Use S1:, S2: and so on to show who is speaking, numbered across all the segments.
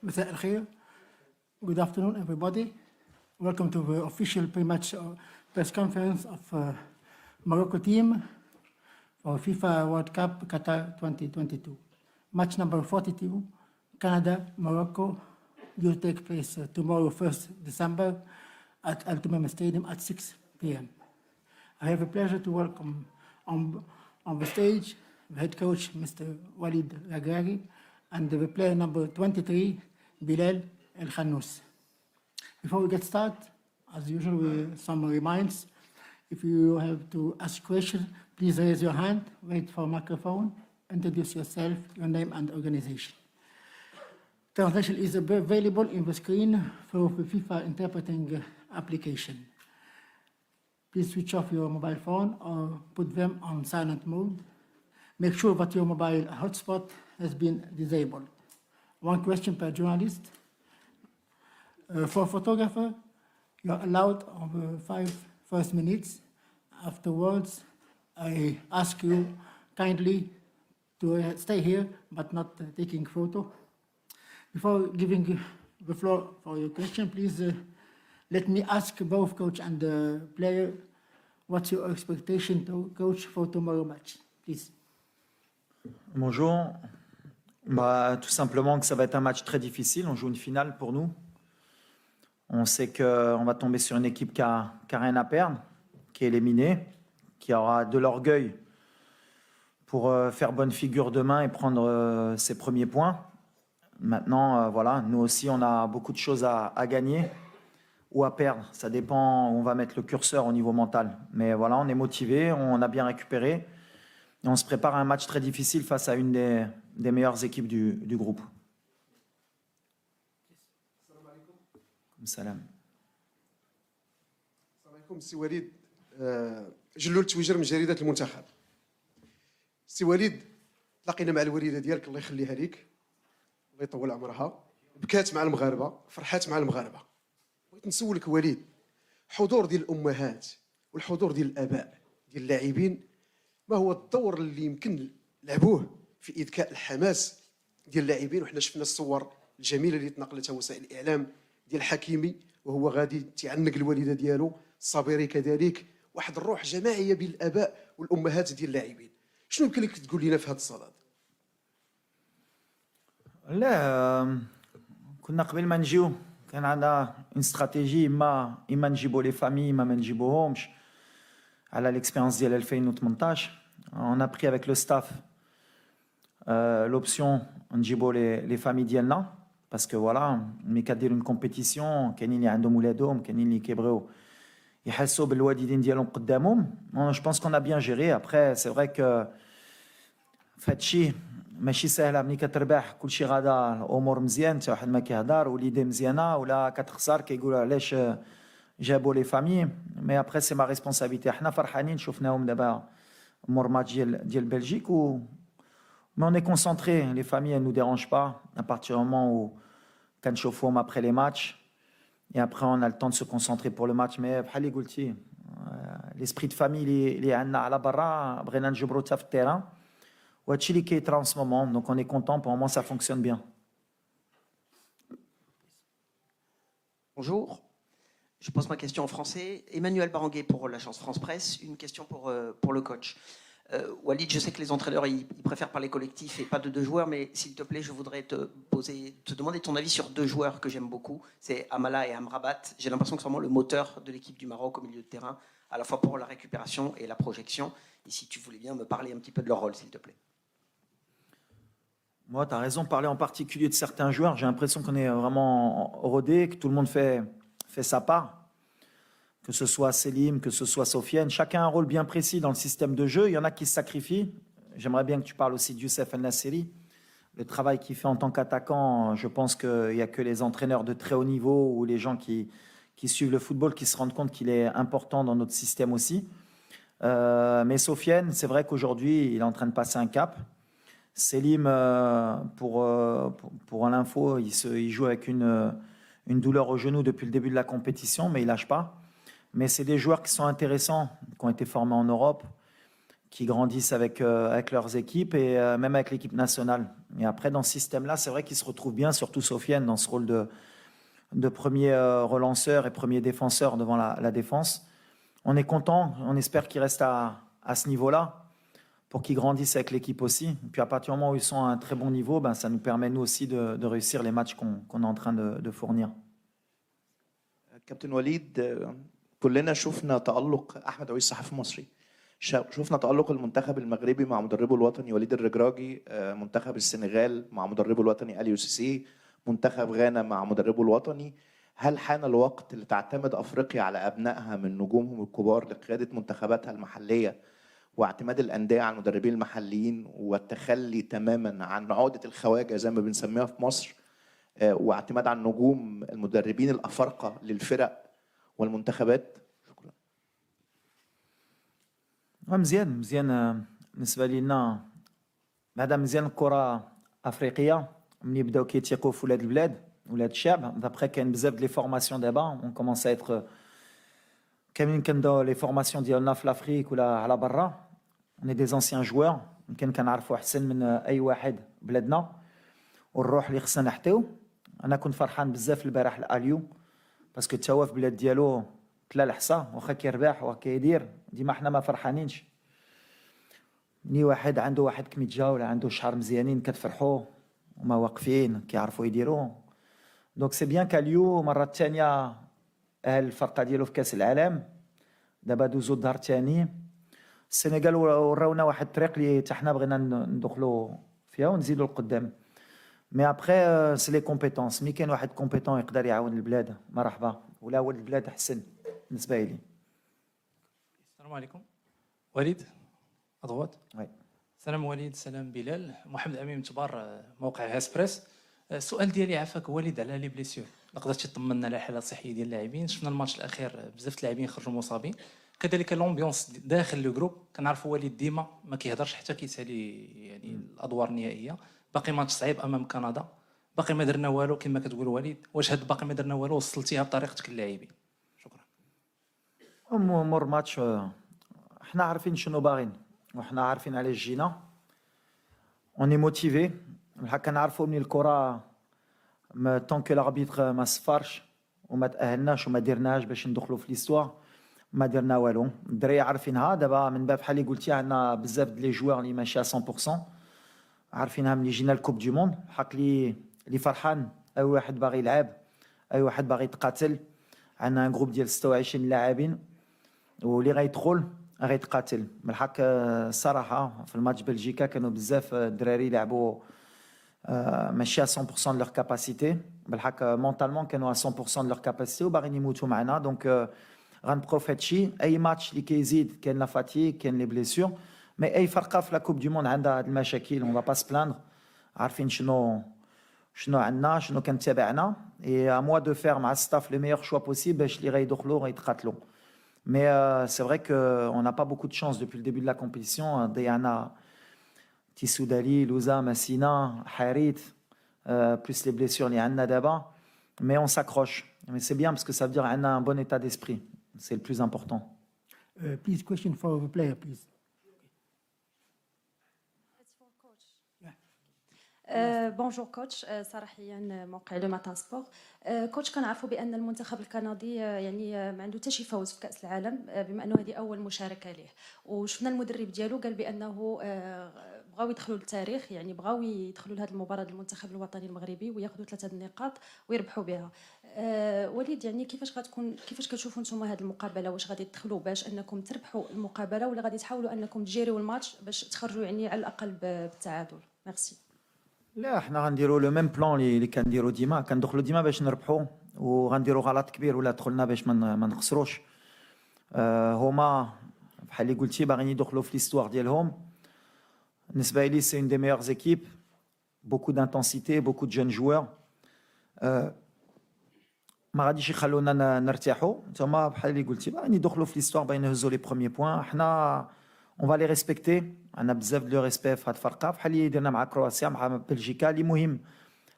S1: مساء الخير. Good afternoon, everybody. Welcome to the official pre-match press conference of Morocco team for FIFA World Cup Qatar 2022. Match number 42, Canada-Morocco, will take place tomorrow, 1st December, at Al Tumam Stadium at 6 p.m. I have a pleasure to welcome on the stage the head coach, Mr. Walid Regragui, and the player number 23, Bilal El Khannous. Before we get started, as usual, some reminds. If you have to ask questions, please raise your hand, wait for a microphone, introduce yourself, your name and organization. Translation is available in the screen through the FIFA interpreting application. Please switch off your mobile phone or put them on silent mode. Make sure that your mobile hotspot has been disabled. One question per journalist. For photographer, you're allowed over 5 first minutes. Afterwards, I ask you kindly to stay here, but not taking photo. Before giving the floor for your question, please let me ask both coach and the player, what's your expectation to coach for tomorrow match, please?
S2: Bonjour. Tout simplement que ça va être un match très difficile. On joue une finale pour nous. On sait qu'on va tomber sur une équipe qui a rien à perdre, qui est éliminée, qui aura de l'orgueil pour faire bonne figure demain et prendre ses premiers points. Maintenant, voilà, nous aussi, on a beaucoup de choses à gagner ou à perdre. Ça dépend où on va mettre le curseur au niveau mental. Mais voilà, on est motivé, on a bien récupéré. Et on se prépare à un match très difficile face à une des meilleures équipes du groupe.
S3: السلام عليكم. سي وليد جلول تويجر من جريدة المنتخب. سي وليد تلاقينا مع الوالدة ديالك الله يخليها ليك الله يطول عمرها، بكات مع المغاربة، فرحات مع المغاربة. بغيت نسولك وليد، حضور ديال الأمهات والحضور ديال الآباء ديال اللاعبين، ما هو الدور اللي يمكن لعبوه في إذكاء الحماس ديال اللاعبين؟ وحنا شفنا الصور الجميلة اللي تنقلتها وسائل الإعلام ديال حكيمي وهو غادي تعنق الوالده ديالو، الصابري كذلك، واحد الروح جماعيه بين الاباء والامهات ديال اللاعبين. شنو يمكن لك تقول لنا في هذا الصدد؟
S2: لا كنا قبل ما نجيو كان عندنا اون استراتيجي، اما نجيبوا لي فامي اما ما نجيبوهمش على ليكسبيريونس ديال 2018. on a pris avec le staff l'option نجيبوا les familles ديالنا. Parce que voilà, mais qu'à dire une compétition, كاينين اللي عندهم ولادهم، كاينين اللي كيبغيو يحسوا بالوالدين ديالهم قدامهم. Je pense qu'on a bien géré. Après, c'est vrai que فهادشي ماشي سهله. ملي كتربح كلشي غادا الامور مزيان، حتى واحد ما كيهضر وليدي مزيانه، ولا كتخسر كيقولوا علاش جابوا لي فامي. مي ابري سي ما ريسبونسابيلتي. حنا فرحانين شفناهم دابا مور ماتش ديال بلجيك mais on est concentré. Les familles, elles ne nous dérangent pas à partir du moment où quand chauffons après les matchs et après on a le temps de se concentrer pour le match. Mais l'esprit de famille il est à la barra, بغينا نجبرو حتى في التيران وهادشي اللي كيطرا en ce moment. Donc on est content, pour le moment ça fonctionne bien.
S4: Bonjour, je pose ma question en français. Emmanuel Baranguet pour l'agence France Presse. Une question pour le coach. Walid, je sais que les entraîneurs ils préfèrent parler collectif et pas de 2 joueurs, mais s'il te plaît, je voudrais te demander ton avis sur 2 joueurs que j'aime beaucoup. C'est Amala et Amrabat. J'ai l'impression que c'est vraiment le moteur de l'équipe du Maroc au milieu de terrain, à la fois pour la récupération et la projection. Et si tu voulais bien me parler un petit peu de leur rôle, s'il te plaît.
S2: Moi, tu as raison de parler en particulier de certains joueurs. J'ai l'impression qu'on est vraiment rodé, que tout le monde fait sa part. Que ce soit Selim, que ce soit Sofiane, chacun a un rôle bien précis dans le système de jeu. Il y en a qui se sacrifient. J'aimerais bien que tu parles aussi de Youssef El Nasseri. Le travail qu'il fait en tant qu'attaquant, je pense qu'il n'y a que les entraîneurs de très haut niveau ou les gens qui suivent le football qui se rendent compte qu'il est important dans notre système aussi. Mais Sofiane, c'est vrai qu'aujourd'hui, il est en train de passer un cap. Selim, pour l'info, il joue avec une douleur au genou depuis le début de la compétition, mais il ne lâche pas. Mais c'est des joueurs qui sont intéressants, qui ont été formés en Europe, qui grandissent avec leurs équipes et même avec l'équipe nationale. Et après, dans ce système-là, c'est vrai qu'ils se retrouvent bien, surtout Sofiane, dans ce rôle de premier relanceur et premier défenseur devant la défense. On est content, on espère qu'ils restent à ce niveau-là pour qu'ils grandissent avec l'équipe aussi. Et puis à partir du moment où ils sont à un très bon niveau, ben, ça nous permet nous aussi de réussir les matchs qu'on est en train de fournir.
S5: كابتن وليد كلنا شفنا تألق أحمد عويس صحفي مصري شفنا تألق المنتخب المغربي مع مدربه الوطني وليد الرجراجي منتخب السنغال مع مدربه الوطني أليو سيسي منتخب غانا مع مدربه الوطني هل حان الوقت لتعتمد أفريقيا على أبنائها من نجومهم الكبار لقيادة منتخباتها المحلية واعتماد الأندية على المدربين المحليين والتخلي تماما عن عقدة الخواجة زي ما بنسميها في مصر واعتماد على النجوم المدربين الأفارقة للفرق والمنتخبات؟ شكرا.
S2: مزيان بالنسبة لنا بعدا مزيان الكرة أفريقية ملي يبداو كيتيقوا في ولاد البلاد ولاد الشعب. دابخي كاين بزاف لي فورماسيون دابا اون كومونس اتر كاملين كنداو لي فورماسيون ديالنا في لافريك ولا على برا. اون دي زونسيان جوار يمكن كنعرفوا احسن من اي واحد بلادنا والروح اللي خصنا نحطيو. انا كنت فرحان بزاف البارح الاليو باسكو تا هو في بلاد ديالو تلا الحصى واخا كيربح وكيدير ديما حنا ما فرحانينش. ملي واحد عنده واحد كميتجا ولا عنده شعر مزيانين كتفرحوا وما واقفين كيعرفوا يديروا. دونك سي بيان كاليو مرة ثانية اهل الفرقة ديالو في كاس العالم دابا دوزو الدار ثاني. السنغال وراونا واحد الطريق اللي حتى حنا بغينا ندخلوا فيها ونزيدوا لقدام. مي ابخي سي لي كومبيتونس ملي كاين واحد كومبيتون يقدر يعاون البلاد مرحبا ولا هو البلاد احسن بالنسبه لي.
S6: السلام عليكم وليد اضغط.
S2: وي
S6: سلام وليد سلام بلال محمد امين تبار موقع هاسبريس. السؤال ديالي عافاك وليد على لي بليسيور قدرتي تطمنا على الحاله الصحيه ديال اللاعبين. شفنا الماتش الاخير بزاف اللاعبين خرجوا مصابين كذلك لومبيونس داخل لو جروب كنعرفوا وليد ديما ما كيهضرش حتى كيسالي يعني الادوار النهائيه. باقي ماتش صعيب امام كندا باقي ما درنا والو كما كتقول وليد. واش هاد باقي ما درنا والو وصلتيها بطريقتك للاعبين؟ شكرا.
S2: مور ماتش حنا عارفين شنو باغيين وحنا عارفين علاش جينا. اوني موتيفي بحال كنعرفوا من الكره طون كو لاربيتر ما صفرش وما تاهلناش وما درناش باش ندخلوا في ليستوار ما درنا والو. الدراري عارفينها دابا من باب بحال اللي قلتي عندنا بزاف د لي جوار اللي ماشي 100% عارفينها ملي جينا الكوب دي موند. حق اللي فرحان اي واحد باغي يلعب اي واحد باغي يتقاتل. عندنا ان جروب ديال 26 لاعبين واللي غيدخل غيتقاتل. بالحق الصراحه في الماتش بلجيكا كانوا بزاف الدراري لعبوا ماشي 100% de leur capacité. بالحق مونطالمون كانوا 100% de leur capacité وباغيين يموتوا معنا. دونك غنبروفيتشي اي ماتش اللي كيزيد كاين لا فاتيك كاين لي بليسيور. مي اي فرقه في لا كوب دي موند عندها هاد المشاكل اون با سبلاندر. عارفين شنو عندنا شنو كان تابعنا اي ا موا دو فير مع الستاف لو ميور شوا بوسيبل باش اللي غيدخلوا غيتقاتلوا. مي سي فري كو اون نا با بوكو دو شانس دوبي لو ديبي دو لا كومبيتيسيون. ضيعنا تيسودالي لوزا مسينا حريت بلس لي بليسيور اللي عندنا دابا. مي اون ساكروش مي سي بيان باسكو سا فدير عندنا ان بون ايتا ديسبري سي لو بلوز امبورطون.
S1: Please, question for the player, please.
S7: بونجور كوتش صراحيا موقع لو ماتان سبور. كوتش كنعرفوا بان المنتخب الكندي يعني ما عنده حتى شي فوز في كاس العالم بما انه هذه اول مشاركه ليه وشفنا المدرب ديالو قال بانه بغاو يدخلوا للتاريخ يعني بغاو يدخلوا لهذه المباراه المنتخب الوطني المغربي وياخذوا 3 النقاط ويربحوا بها. وليد يعني كيفاش كتشوفوا نتوما هذه المقابله؟ واش غادي تدخلوا باش انكم تربحوا المقابله ولا غادي تحاولوا انكم تجيريو الماتش باش تخرجوا يعني على الاقل بالتعادل؟ ميرسي.
S2: لا احنا غنديروا لو ميم بلان اللي كنديروا ديما كندخلوا ديما باش نربحوا وغنديروا غلط كبير ولا دخلنا باش ما نخسروش. هما بحال اللي قلتي باغيين يدخلوا في ليستوار ديالهم. بالنسبه لي سي اون دي ميور زيكيب بوكو دانتونسيتي بوكو دو جون جوار. ما غاديش يخلونا نرتاحوا. نتوما بحال اللي قلتي باغيين يدخلوا في ليستوار باغيين يهزوا لي بروميي بوين. حنا اون فالي ريسبكتي عندنا بزاف دو ريسبي في هاد الفرقه بحال اللي درنا مع كرواتيا مع بلجيكا. اللي مهم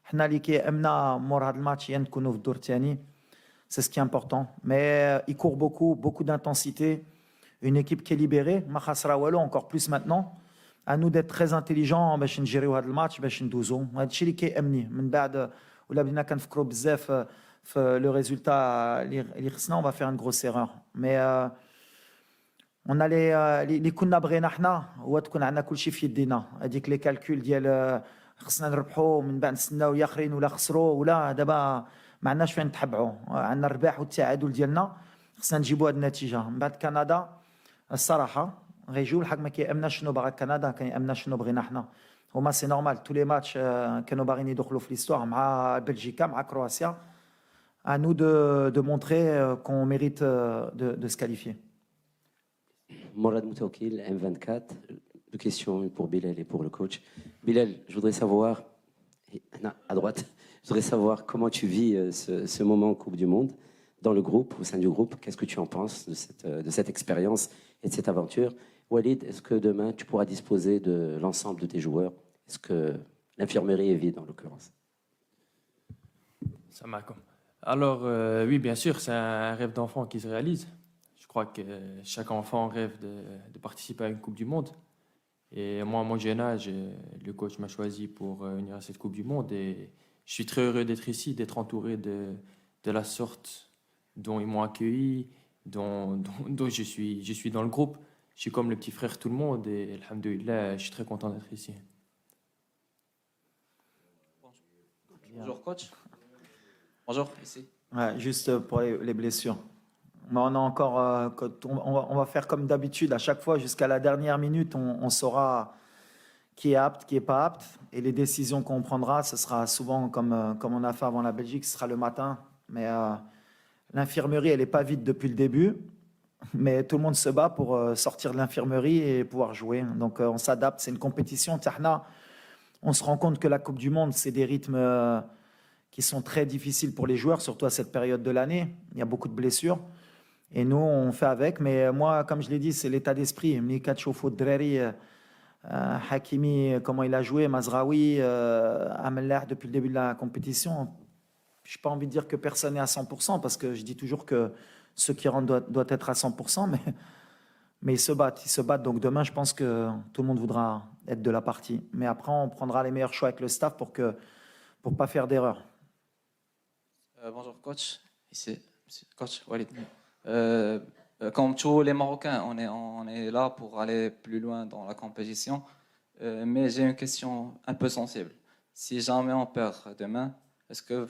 S2: حنا اللي كيامنا مور هاد الماتش هي نكونوا في الدور الثاني سي سكي امبورطون. مي يكور بوكو دانتونسيتي une équipe qui est libérée, ma khasra walou, encore plus maintenant. À nous d'être très intelligents باش نجريو هذا الماتش باش ندوزو. هذا الشيء اللي كيأمني من بعد ولا بدينا كنفكروا بزاف في لو ريزولتا اللي خصنا on va faire une grosse erreur. Mais on a اللي كنا بغينا حنا هو تكون عندنا كل شيء في يدينا. هذيك لي كالكول ديال خصنا نربحوا من بعد نستناو يا اخرين ولا خسروا ولا دابا ما عندناش فين نتحبعوا. عندنا الرباح والتعادل ديالنا خصنا نجيبوا هذه النتيجه. من بعد كندا الصراحه غيجيو الحق ما كيامناش شنو باغا كندا كيامنا شنو بغينا حنا. هما سي نورمال تو لي ماتش كانوا باغيين يدخلوا في ليستوار مع بلجيكا مع كرواتيا. À nous de montrer qu'on mérite de se qualifier.
S8: Morad Moutaoukil, M24. Deux questions, une pour Bilal et pour le coach. Bilal, je voudrais savoir, à droite, je voudrais savoir comment tu vis ce moment en Coupe du Monde dans le groupe, au sein du groupe. Qu'est-ce que tu en penses de cette expérience et de cette aventure? Walid, est-ce que demain tu pourras disposer de l'ensemble de tes joueurs? Est-ce que l'infirmerie est vide en l'occurrence?
S9: Ça m'a comme. Alors, oui, bien sûr, c'est un rêve d'enfant qui se réalise. Je crois que chaque enfant rêve de participer à une Coupe du Monde. Et moi, à mon jeune âge, le coach m'a choisi pour venir à cette Coupe du Monde. Et je suis très heureux d'être ici, d'être entouré de la sorte dont ils m'ont accueilli, dont je suis dans le groupe. Je suis comme le petit frère de tout le monde. Et alhamdoulilah, je suis très content d'être ici.
S10: Bonjour, coach. Bonjour, ici.
S2: Ouais, juste pour les blessures. Mais on a encore, on va faire comme d'habitude à chaque fois jusqu'à la dernière minute, on saura qui est apte, qui n'est pas apte, et les décisions qu'on prendra, ce sera souvent comme on a fait avant la Belgique, ce sera le matin. Mais l'infirmerie, elle n'est pas vide depuis le début, mais tout le monde se bat pour sortir de l'infirmerie et pouvoir jouer. Donc on s'adapte, c'est une compétition. On se rend compte que la Coupe du Monde, c'est des rythmes qui sont très difficiles pour les joueurs, surtout à cette période de l'année. Il y a beaucoup de blessures. Et nous, on fait avec. Mais moi, comme je l'ai dit, c'est l'état d'esprit. Hakimi, comment il a joué, Mazraoui, Amellah, depuis le début de la compétition. Je n'ai pas envie de dire que personne n'est à 100%, parce que je dis toujours que ceux qui rentrent doivent être à 100%, mais ils se battent. Donc demain, je pense que tout le monde voudra être de la partie. Mais après, on prendra les meilleurs choix avec le staff pour ne pas faire d'erreur.
S10: Bonjour, coach. Ici, coach Walid. Comme tous les Marocains, on est là pour aller plus loin dans la compétition. Mais j'ai une question un peu sensible. Si jamais on perd demain, est-ce que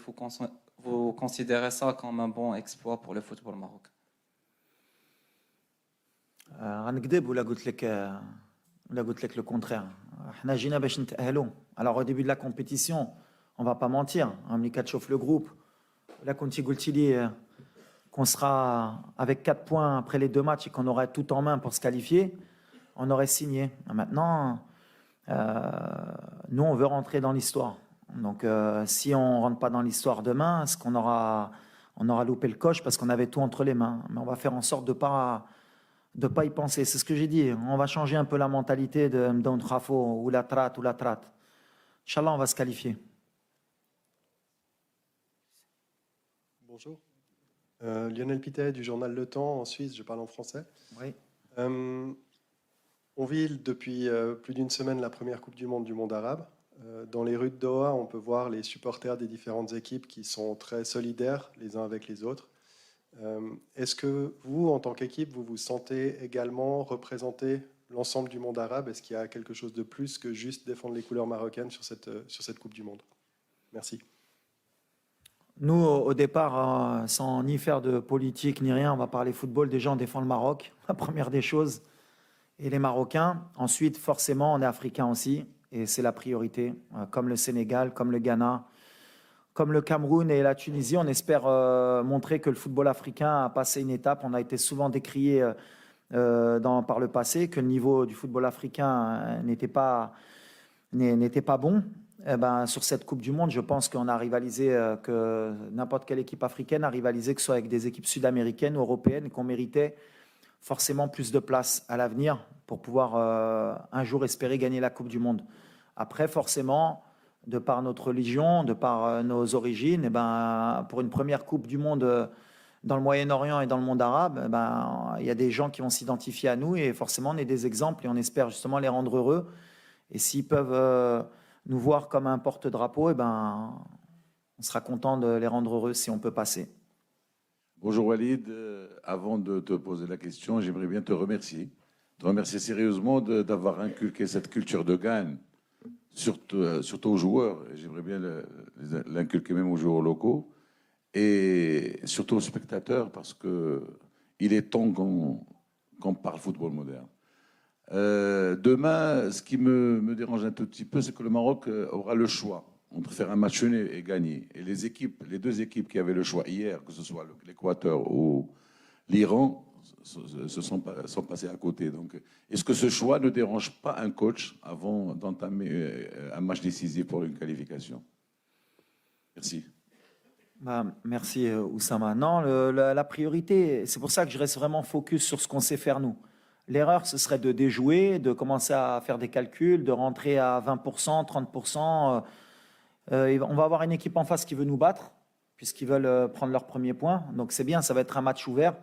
S10: vous considérez ça comme un bon exploit pour le football marocain?
S2: غنكذب ولا قلت لك le contraire. حنا جينا باش نتأهلوا. Alors au début de la compétition, on va pas mentir. ملي كتشوف le groupe, là quand قلتي لي qu'on sera avec 4 points après les 2 matchs et qu'on aurait tout en main pour se qualifier, on aurait signé. Maintenant, nous on veut rentrer dans l'histoire. Donc si on rentre pas dans l'histoire demain, est-ce qu'on aura loupé le coche parce qu'on avait tout entre les mains. Mais on va faire en sorte de pas y penser. C'est ce que j'ai dit. On va changer un peu la mentalité de Mdoun Khafo ou la traite. Inch'Allah, on va se qualifier.
S11: Bonjour. Lionel Pitet du journal Le Temps en Suisse, je parle en français.
S2: Oui.
S11: On vit depuis plus d'une semaine la première Coupe du Monde arabe. Dans les rues de Doha, on peut voir les supporters des différentes équipes qui sont très solidaires les uns avec les autres. Est-ce que vous, en tant qu'équipe, vous vous sentez également représenter l'ensemble du monde arabe? Est-ce qu'il y a quelque chose de plus que juste défendre les couleurs marocaines sur cette Coupe du Monde? Merci.
S2: Nous, au départ, sans ni faire de politique ni rien, on va parler football. Déjà, on défend le Maroc, la première des choses, et les Marocains. Ensuite, forcément, on est africain aussi, et c'est la priorité, comme le Sénégal, comme le Ghana, comme le Cameroun et la Tunisie. On espère montrer que le football africain a passé une étape. On a été souvent décrié par le passé, que le niveau du football africain n'était pas bon. Eh ben, sur cette Coupe du Monde, je pense qu'on a rivalisé, que n'importe quelle équipe africaine a rivalisé, que ce soit avec des équipes sud-américaines ou européennes, et qu'on méritait forcément plus de place à l'avenir pour pouvoir un jour espérer gagner la Coupe du Monde. Après, forcément, de par notre religion, de par nos origines, eh ben, pour une première Coupe du Monde dans le Moyen-Orient et dans le monde arabe, ben, il y a des gens qui vont s'identifier à nous et forcément on est des exemples et on espère justement les rendre heureux. Et s'ils peuvent nous voir comme un porte-drapeau, eh ben, on sera content de les rendre heureux si on peut passer.
S12: Bonjour Walid, avant de te poser la question, j'aimerais bien te remercier sérieusement d'avoir inculqué cette culture de gagne, surtout aux joueurs, et j'aimerais bien l'inculquer même aux joueurs locaux, et surtout aux spectateurs, parce qu'il est temps qu'on parle football moderne. Demain, ce qui me dérange un tout petit peu, c'est que le Maroc aura le choix entre faire un match nul et gagner. Et les deux équipes qui avaient le choix hier, que ce soit l'Équateur ou l'Iran, sont passées à côté. Donc, est-ce que ce choix ne dérange pas un coach avant d'entamer un match décisif pour une qualification? Merci.
S2: Bah, merci Oussama. Non, la priorité, c'est pour ça que je reste vraiment focus sur ce qu'on sait faire nous. L'erreur, ce serait de déjouer, de commencer à faire des calculs, de rentrer à 20%, 30%. On va avoir une équipe en face qui veut nous battre, puisqu'ils veulent prendre leur premier point. Donc c'est bien, ça va être un match ouvert.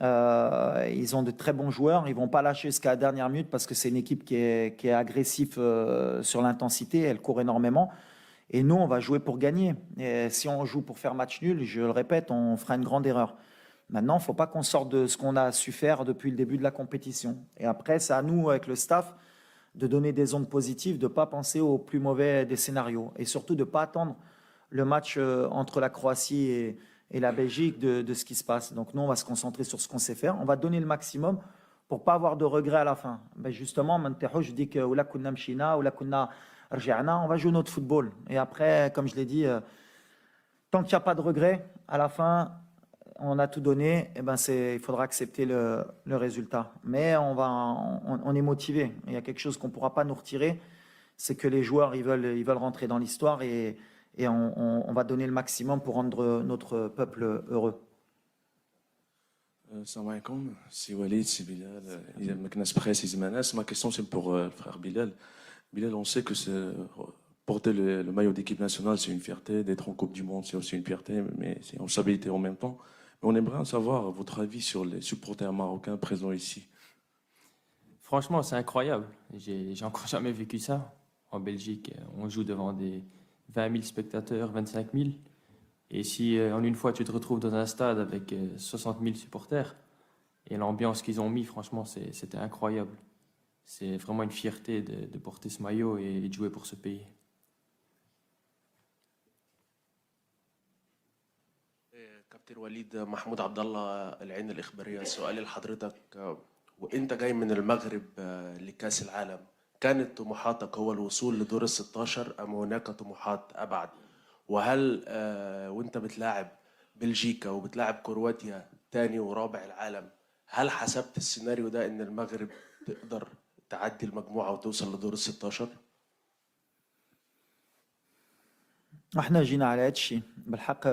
S2: Ils ont de très bons joueurs. Ils ne vont pas lâcher jusqu'à la dernière minute parce que c'est une équipe qui est agressive sur l'intensité. Elle court énormément. Et nous, on va jouer pour gagner. Et si on joue pour faire match nul, je le répète, on fera une grande erreur. Maintenant, il ne faut pas qu'on sorte de ce qu'on a su faire depuis le début de la compétition. Et après, c'est à nous, avec le staff, de donner des ondes positives, de ne pas penser au plus mauvais des scénarios. Et surtout, de ne pas attendre le match entre la Croatie et la Belgique de ce qui se passe. Donc nous, on va se concentrer sur ce qu'on sait faire. On va donner le maximum pour ne pas avoir de regrets à la fin. Ben justement, je dis que on va jouer notre football. Et après, comme je l'ai dit, tant qu'il n'y a pas de regrets, à la fin, on a tout donné, et ben il faudra accepter le résultat. Mais on est motivé. Il y a quelque chose qu'on ne pourra pas nous retirer, c'est que les joueurs ils veulent rentrer dans l'histoire et on va donner le maximum pour rendre notre peuple heureux.
S13: Salam alaikum, c'est Walid, c'est Bilal. Ma question c'est pour le frère Bilal. Bilal, on sait que porter le maillot d'équipe nationale, c'est une fierté. D'être en Coupe du Monde, c'est aussi une fierté, mais c'est une responsabilité en même temps. Mais on aimerait savoir votre avis sur les supporters marocains présents ici.
S9: Franchement, c'est incroyable. J'ai encore jamais vécu ça. En Belgique, on joue devant des 20 000 spectateurs, 25 000. Et si en une fois tu te retrouves dans un stade avec 60 000 supporters, et l'ambiance qu'ils ont mis, franchement, c'était incroyable. C'est vraiment une fierté de porter ce maillot et de jouer pour ce pays.
S14: كابتن وليد محمود عبد الله العين الإخبارية سؤالي لحضرتك وأنت جاي من المغرب لكأس العالم كانت طموحاتك هو الوصول لدور ال 16 أم هناك طموحات أبعد وهل وأنت بتلاعب بلجيكا وبتلاعب كرواتيا تاني ورابع العالم هل حسبت السيناريو ده إن المغرب تقدر تعدي المجموعة وتوصل لدور ال 16؟
S2: احنا جينا على هادشي بالحق.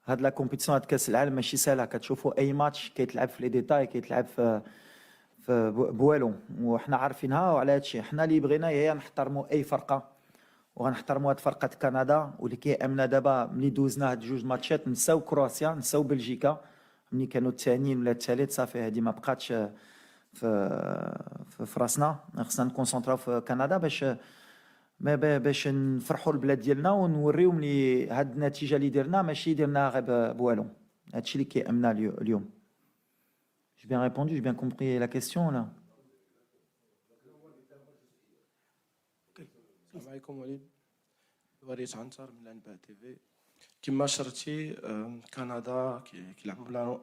S2: هاد لا كومبيتيسيون هاد كاس العالم ماشي سهله. كتشوفوا اي ماتش كيتلعب في لي ديتاي، كيتلعب في بوالو، وحنا عارفينها. وعلى هادشي حنا اللي بغينا هي نحترموا اي فرقه، وغنحترموا هاد فرقه كندا واللي كيامنا دابا. ملي دوزنا هاد جوج ماتشات نساو كرواتيا نساو بلجيكا، ملي كانوا الثانيين ولا الثالث صافي هادي ما بقاتش في راسنا. خصنا نكونسونطراو في كندا باش نفرحوا البلاد ديالنا ونوريو ملي هاد النتيجه اللي درنا ماشي درناها غير بوالو. هادشي اللي كيامنا اليوم. J'ai bien répondu, j'ai bien compris la question là.
S13: السلام عليكم وليد. وليد عنتر من الانباء تي في. كما شرتي كندا qui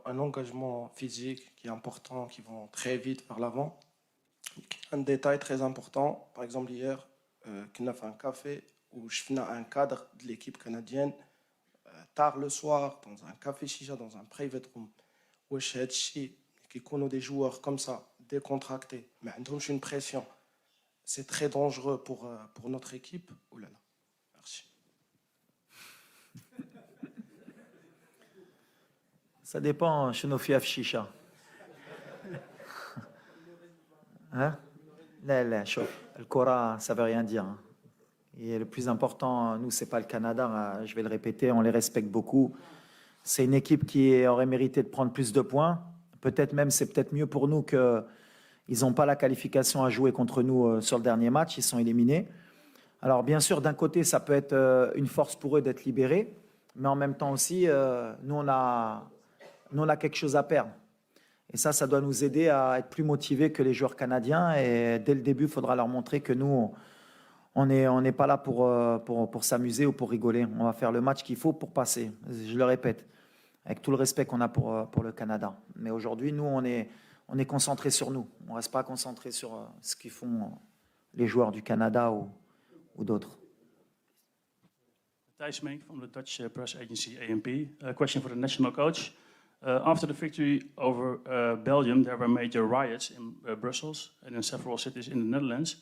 S13: un engagement physique qui est important, qui vont très vite vers l'avant. Un détail très important, par exemple hier كنا في un café où شفنا un cadre de l'équipe canadienne tard le soir dans un café chicha dans un private room. واش هادشي كيكونوا des joueurs comme ça décontractés ما عندهمش une pression, c'est très dangereux pour notre équipe ou là. Merci.
S2: Ça dépend شنو فيها في الشيشه. ها لا شوف الكره ça veut rien dire. Et le plus important, nous, c'est pas le Canada. Je vais le répéter, on les respecte beaucoup. C'est une équipe qui aurait mérité de prendre plus de points. Peut-être même, c'est peut-être mieux pour nous qu'ils n'ont pas la qualification à jouer contre nous sur le dernier match. Ils sont éliminés. Alors, bien sûr, d'un côté, ça peut être une force pour eux d'être libérés. Mais en même temps aussi, nous, on a quelque chose à perdre. Et ça doit nous aider à être plus motivés que les joueurs canadiens. Et dès le début, il faudra leur montrer que nous, on n'est pas là pour s'amuser ou pour rigoler. On va faire le match qu'il faut pour passer. Je le répète, avec tout le respect qu'on a pour le Canada. Mais aujourd'hui, nous, on est concentrés sur nous. On ne reste pas concentrés sur ce qu'ils font les joueurs du Canada ou d'autres.
S15: Thijs Mink from the Dutch press agency ANP. A question for the national coach. After the victory over Belgium, there were major riots in Brussels and in several cities in the Netherlands.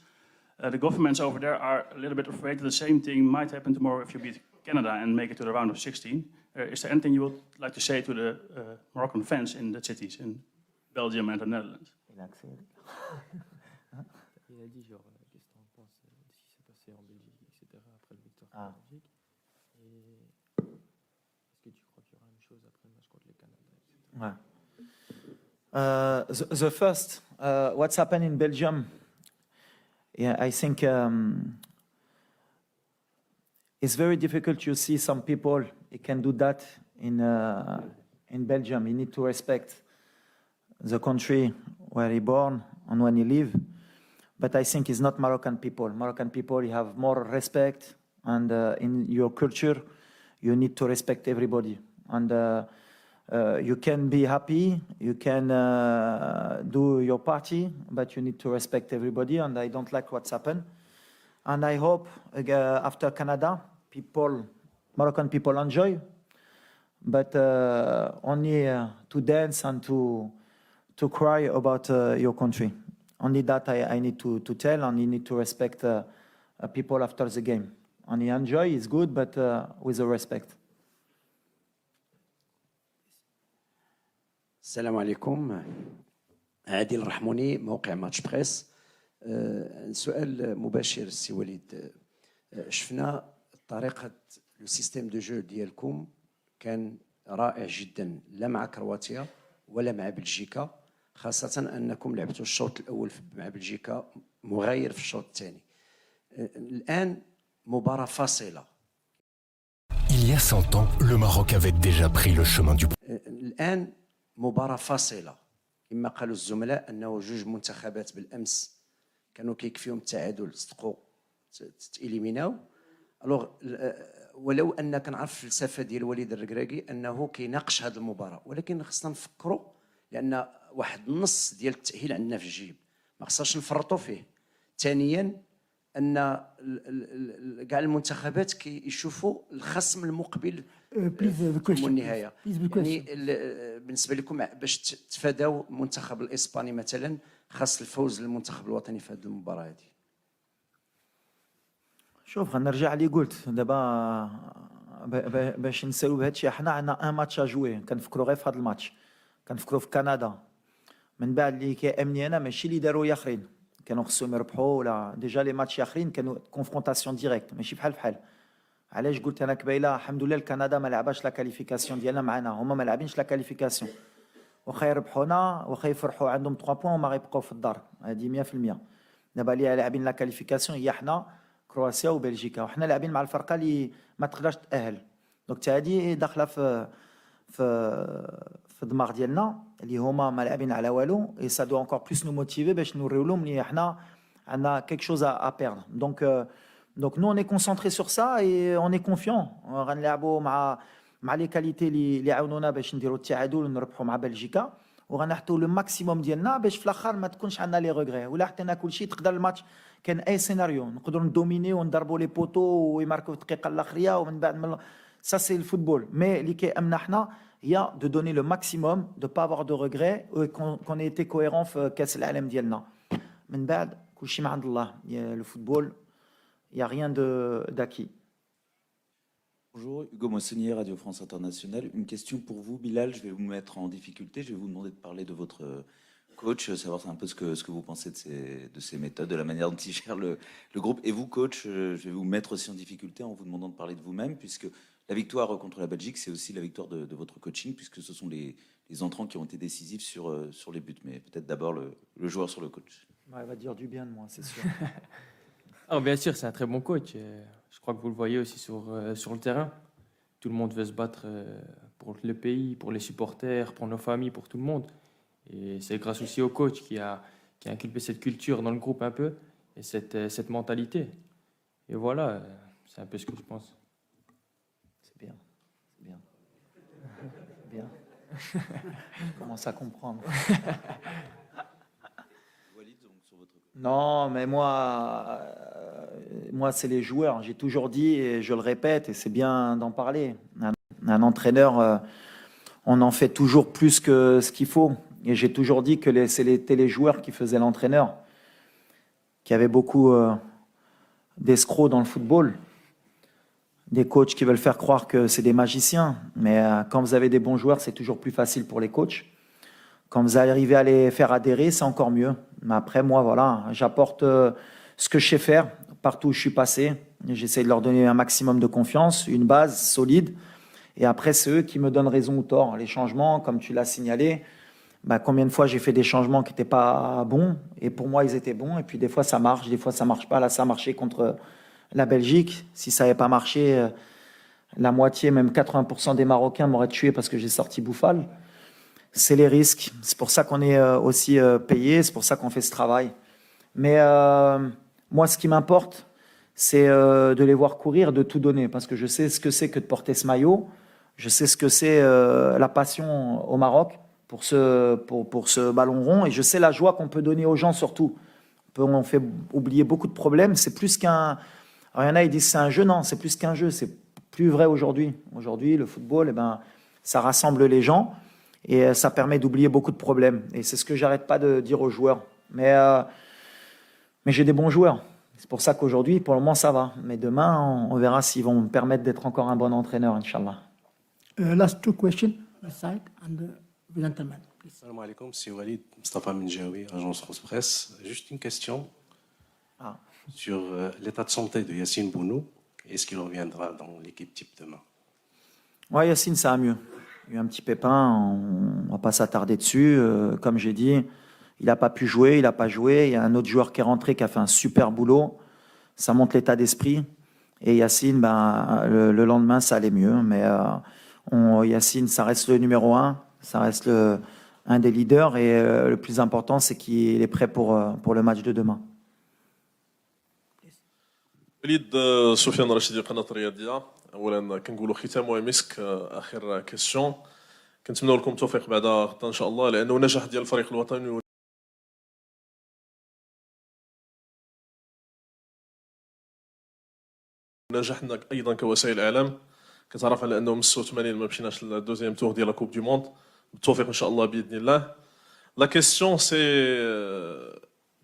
S15: The governments over there are a little bit afraid that the same thing might happen tomorrow if you beat Canada and make it to the round of 16. Is there anything you would like to say to the Moroccan fans in the cities in Belgium and the Netherlands?
S9: Il a dit genre, qu'est-ce que tu en penses de ce qui s'est passé en Belgique, etc. après le victoire en Belgique. Et est-ce que tu crois qu'il y aura une chose après le match contre le Canada, etc.
S2: The first, what's happened in Belgium? Yeah, I think it's very difficult to see some people who can do that in Belgium. You need to respect the country where he born and when he live. But I think it's not Moroccan people. Moroccan people, you have more respect, and in your culture, you need to respect everybody. And you can be happy, you can do your party, but you need to respect everybody, and I don't like what's happened. And I hope after Canada, Moroccan people enjoy, but only to dance and to cry about your country. Only that I need to tell, and you need to respect people after the game. And you enjoy, it's good, but with the respect.
S16: السلام عليكم. عادل الرحموني، موقع ماتش بريس. سؤال مباشر سي وليد. شفنا طريقة السيستم دو جو ديالكم كان رائع جدا، لا مع كرواتيا ولا مع بلجيكا، خاصة أنكم لعبتوا الشوط الأول مع بلجيكا مغاير في الشوط الثاني. الآن مباراة فاصلة.
S17: Il y a 100 ans, le Maroc avait déjà pris le chemin du...
S16: الآن مباراة فاصلة. كما قالوا الزملاء أنه جوج منتخبات بالأمس كانوا كيكفيهم التعادل، صدقوا تإليميناو. الوغ ولو أن كنعرف الفلسفة ديال وليد الركراكي أنه كيناقش هذه المباراة، ولكن خصنا نفكروا لأن واحد النص ديال التأهيل عندنا في الجيب ما خصناش نفرطوا فيه. ثانيا أن كاع المنتخبات كيشوفوا الخصم المقبل والنهاية. يعني بالنسبة لكم باش تفاداو المنتخب الإسباني مثلا، خاص الفوز للمنتخب الوطني في هذه المباراة هذه.
S2: شوف، غنرجع اللي قلت دابا باش نسالو بهذا الشيء. حنا عندنا ان ماتش اجوي، كنفكروا غير في هذا الماتش، كنفكروا في كندا. من بعد اللي كيامني انا ماشي اللي داروا ياخرين، كانوا خصهم يربحوا ولا ديجا لي ماتش ياخرين كانوا كونفرونطاسيون ديريكت ماشي بحال. علاش قلت انا قبيله الحمد لله الكندا ما لعباش لا كاليفيكاسيون ديالنا معنا، هما ما لاعبينش لا كاليفيكاسيون، واخا يربحونا واخا يفرحوا عندهم 3 بوين وما غيبقاو في الدار، هذه 100%. دابا اللي لاعبين لا كاليفيكاسيون هي حنا كرواتيا وبلجيكا، وحنا لاعبين مع الفرقه اللي ما تقدرش تاهل. دونك هذه داخله في الدماغ ديالنا اللي هما ما لاعبين على والو، اي سا دو انكور بلوس نو موتيفي باش نوريو لهم اللي حنا عندنا كيك شوز ا بيردر. دونك نو اون اي كونسونطري سور سا اي اون اي كونفيون. غنلعبوا مع لي كاليتي اللي عاونونا باش نديروا التعادل ونربحوا مع بلجيكا، وغنحطوا لو ماكسيموم ديالنا باش في الاخر ما تكونش عندنا لي ريغري. ولا حطينا كل شيء تقدر الماتش كان اي سيناريو نقدروا ندوميني ونضربوا لي بوتو ويماركوا في الدقيقه الاخريه ومن بعد سا سي الفوتبول. مي اللي كيامنا حنا هي دو دوني لو ماكسيموم، دو با افوار دو ريغري، كون ايتي كويرون في كاس العالم ديالنا. من بعد كل شيء من عند الله. لو فوتبول il y a rien d'acquis.
S18: Bonjour, Hugo Moissonnier, Radio France Internationale. Une question pour vous, Bilal. Je vais vous mettre en difficulté. Je vais vous demander de parler de votre coach, savoir un peu ce que vous pensez de ses méthodes, de la manière dont il gère le groupe. Et vous, coach, je vais vous mettre aussi en difficulté en vous demandant de parler de vous-même, puisque La victoire contre la Belgique, c'est aussi la victoire de votre coaching, puisque ce sont les entrants qui ont été décisifs sur les buts. Mais peut-être d'abord le joueur sur le coach.
S2: Ouais, il va dire du bien de moi, c'est sûr.
S9: Alors, bien sûr, c'est un très bon coach. Je crois que vous le voyez aussi sur le terrain. Tout le monde veut se battre pour le pays, pour les supporters, pour nos familles, pour tout le monde. Et c'est grâce aussi au coach qui a inculqué cette culture dans le groupe un peu et cette mentalité. Et voilà, c'est un peu ce que je pense.
S2: C'est bien. C'est bien. C'est bien. Je commence à comprendre. Non, mais moi c'est les joueurs. J'ai toujours dit, et je le répète, et c'est bien d'en parler. Un entraîneur, on en fait toujours plus que ce qu'il faut. Et j'ai toujours dit que c'était les joueurs qui faisaient l'entraîneur. Qu'il y avait beaucoup d'escrocs dans le football. Des coachs qui veulent faire croire que c'est des magiciens. Mais quand vous avez des bons joueurs, c'est toujours plus facile pour les coachs. Quand vous arrivez à les faire adhérer, c'est encore mieux. Mais après, moi, voilà, j'apporte ce que je sais faire partout où je suis passé. J'essaie de leur donner un maximum de confiance, une base solide. Et après, c'est eux qui me donnent raison ou tort. Les changements, comme tu l'as signalé, combien de fois j'ai fait des changements qui n'étaient pas bons. Et pour moi, ils étaient bons. Et puis des fois, ça marche, des fois, ça ne marche pas. Là, ça a marché contre la Belgique. Si ça n'avait pas marché, la moitié, même 80% des Marocains m'auraient tué parce que j'ai sorti Bouffal. C'est les risques. C'est pour ça qu'on est aussi payé. C'est pour ça qu'on fait ce travail. Mais moi, ce qui m'importe, c'est de les voir courir, de tout donner. Parce que je sais ce que c'est que de porter ce maillot. Je sais ce que c'est la passion au Maroc pour ce ballon rond. Et je sais la joie qu'on peut donner aux gens surtout. On fait oublier beaucoup de problèmes. C'est plus qu'un... Alors, il y en a, ils disent c'est un jeu. Non, c'est plus qu'un jeu. C'est plus vrai aujourd'hui. Aujourd'hui, le football, ça rassemble les gens. Et ça permet d'oublier beaucoup de problèmes. Et c'est ce que j'arrête pas de dire aux joueurs. Mais j'ai des bons joueurs. C'est pour ça qu'aujourd'hui, pour le moment, ça va. Mais demain, on verra s'ils vont me permettre d'être encore un bon entraîneur, Inch'Allah.
S1: Last two questions, this side, and the gentleman, please.
S14: Salam alaikum, c'est Walid Mustafa Menjaoui, agence France Presse. Juste une question sur l'état de santé de Yassine Bounou. Est-ce qu'il reviendra dans l'équipe type demain?
S2: Oui, Yassine, ça va mieux. Il y a eu un petit pépin, on ne va pas s'attarder dessus. Comme j'ai dit, il n'a pas pu jouer, il n'a pas joué. Il y a un autre joueur qui est rentré, qui a fait un super boulot. Ça montre l'état d'esprit. Et Yassine, le lendemain, ça allait mieux. Mais Yassine, ça reste le numéro 1, ça reste un des leaders. Et le plus important, c'est qu'il est prêt pour le match de demain.
S19: وليد سفيان رشيدي قناة الرياضية. اولا كنقولوا ختام ومسك. اخر كيسيون كنتمنوا لكم التوفيق بعد غدا ان شاء الله لانه نجاح ديال الفريق الوطني نجحنا ايضا كوسائل اعلام. كتعرف على انه من 86 ما مشيناش للدوزيام تور ديال لا كوب دو موند. بالتوفيق ان شاء الله باذن الله. لا كيسيون سي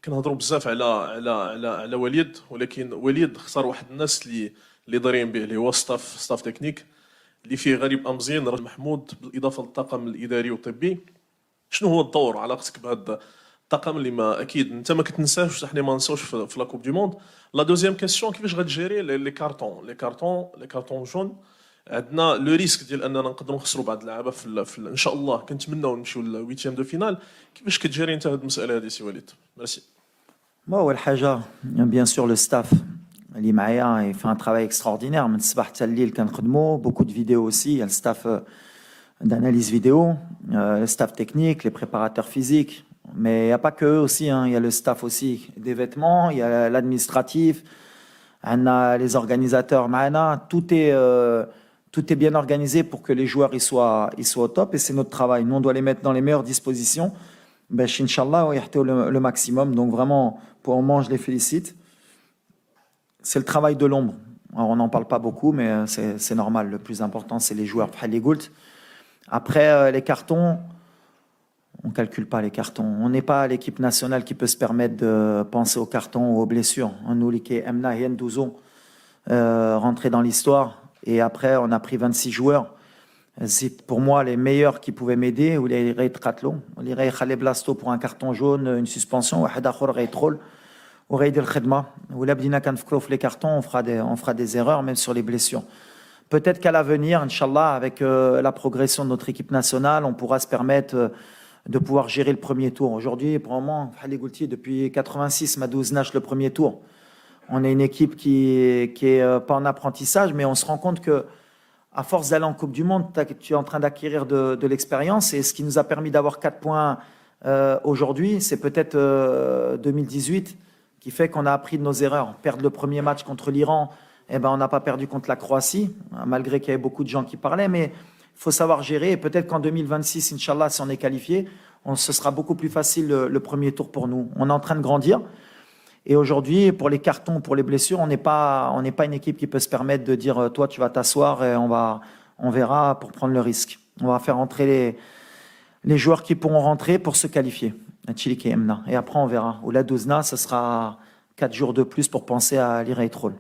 S19: كنهضروا بزاف على وليد ولكن وليد اختار واحد الناس اللي دايرين به اللي هو ستاف تكنيك اللي فيه غريب امزين رجل محمود بالاضافه للطاقم الاداري والطبي. شنو هو الدور علاقتك بهذا الطاقم اللي ما اكيد انت ما كتنساوش حنا ما نساوش في لا كوب دو موند. لا دوزيام كيسيون كيفاش غتجيري لي كارطون جون. عندنا لو ريسك ديال اننا نقدروا نخسروا بعض اللعابه في ان شاء الله كنتمناو نمشيو للويتيام دو فينال. كيفاش كتجيري انت هذه المساله هذه سي وليد؟ ميرسي.
S2: أول حاجة bien sûr le staff اللي معايا il fait un travail extraordinaire من الصباح حتى الليل كنخدموا beaucoup de vidéos aussi. Il y a le staff d'analyse vidéo, le staff technique, les préparateurs physiques. Mais il n'y a pas que eux aussi, hein. Il y a le staff aussi des vêtements, il y a l'administratif, on a les organisateurs معنا. Tout est bien organisé pour que les joueurs ils soient au top et c'est notre travail. Nous on doit les mettre dans les meilleures dispositions. Inch'Allah, le maximum. Donc vraiment, pour le moment, je les félicite. C'est le travail de l'ombre. Alors, on n'en parle pas beaucoup, mais c'est normal. Le plus important, c'est les joueurs. Après, les cartons, on ne calcule pas les cartons. On n'est pas l'équipe nationale qui peut se permettre de penser aux cartons ou aux blessures. On nous qui Emna et Ndouzo rentrer dans l'histoire. Et après, on a pris 26 joueurs. C'est pour moi les meilleurs qui pouvaient m'aider. Ou les Reitratlo, les Reitchalé Blasto pour un carton jaune, une suspension, ou Hadachor Reitrol, ou Reidel Khedma. Ou là, Bdina Kanfkrof les cartons, on fera des erreurs, même sur les blessures. peut-être qu'à l'avenir, Inch'Allah, avec la progression de notre équipe nationale, on pourra se permettre de pouvoir gérer le premier tour. Aujourd'hui, probablement, depuis 86, Madouz Nash le premier tour. On est une équipe qui est pas en apprentissage, mais on se rend compte que à force d'aller en Coupe du Monde, tu es en train d'acquérir de l'expérience. Et ce qui nous a permis d'avoir 4 points aujourd'hui, c'est peut-être 2018 qui fait qu'on a appris de nos erreurs. Perdre le premier match contre l'Iran, eh ben, on n'a pas perdu contre la Croatie, malgré qu'il y avait beaucoup de gens qui parlaient. Mais il faut savoir gérer. Et peut-être qu'en 2026, Inch'Allah, si on est qualifié, ce sera beaucoup plus facile le premier tour pour nous. On est en train de grandir. Et aujourd'hui, pour les cartons, pour les blessures, on n'est pas une équipe qui peut se permettre de dire toi, tu vas t'asseoir et on verra pour prendre le risque. On va faire rentrer les joueurs qui pourront rentrer pour se qualifier. Et après, on verra. Ou la Douzna, ce sera 4 jours de plus pour penser à l'Iraïtrol.